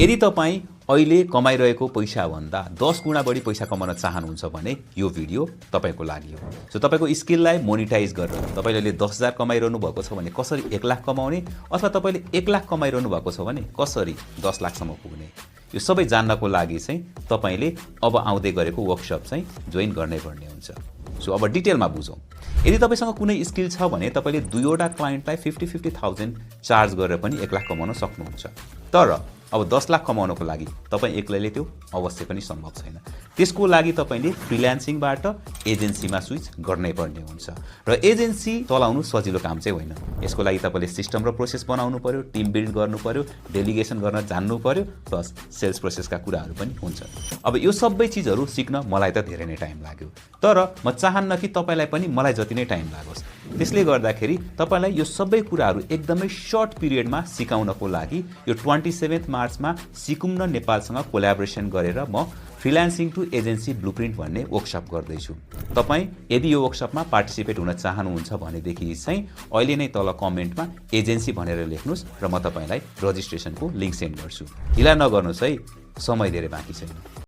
यदि तपाईँ अहिले कमाइरहेको पैसाभन्दा 10 गुणा बढी पैसा कमाउन चाहनुहुन्छ भने यो भिडियो तपाईँको लागि हो। सो तपाईँको स्किललाई मोनिटाइज गरेर तपाईँले अहिले 10,000 कमाइरहनु भएको छ भने कसरी 1 लाख कमाउने, अथवा तपाईँले 1 लाख कमाइरहनु भएको छ भने कसरी 10 लाखसम्म पुग्ने, यो सबै जान्नको लागि चाहिँ तपाईँले अब आउँदै गरेको वर्कसप चाहिँ जोइन गर्नै पर्ने हुन्छ। सो अब डिटेलमा बुझौँ। यदि तपाईँसँग कुनै स्किल छ भने तपाईँले 2वटा क्लाइन्टलाई 50,000 चार्ज गरेर पनि 1 लाख कमाउन सक्नुहुन्छ। तर अब 10 लाख कमाउनको लागि तपाईँ एक्लैले त्यो अवश्य पनि सम्भव छैन। त्यसको लागि तपाईँले फ्रिल्यान्सिङबाट एजेन्सीमा स्विच गर्नै पर्ने हुन्छ। र एजेन्सी चलाउनु सजिलो काम चाहिँ होइन। यसको लागि तपाईँले सिस्टम र प्रोसेस बनाउनु पर्यो, टिम बिल्ड गर्नु पर्यो, डेलिगेसन गर्न जान्नु पर्यो, प्लस सेल्स प्रोसेसका कुराहरू पनि हुन्छ। अब यो सबै चिजहरू सिक्न मलाई त धेरै नै टाइम लाग्यो, तर म चाहन्न कि तपाईँलाई पनि मलाई जति नै टाइम लागोस्। त्यसले गर्दाखेरि तपाईँलाई यो सबै कुराहरू एकदमै सर्ट पिरियडमा सिकाउनको लागि यो 27 मार्चमा सिकुम न नेपालसँग कोल्याबोरेसन गरेर म फ्रिल्यान्सिङ टु एजेन्सी ब्लुप्रिन्ट भन्ने वर्कसप गर्दैछु। तपाईँ यदि यो वर्कसपमा पार्टिसिपेट हुन चाहनुहुन्छ भनेदेखि चाहिँ अहिले नै तल कमेन्टमा एजेन्सी भनेर लेख्नुहोस् र म तपाईँलाई रजिस्ट्रेसनको लिङ्क सेन्ड गर्छु। ढिला नगर्नुहोस् है, समय धेरै बाँकी छैन।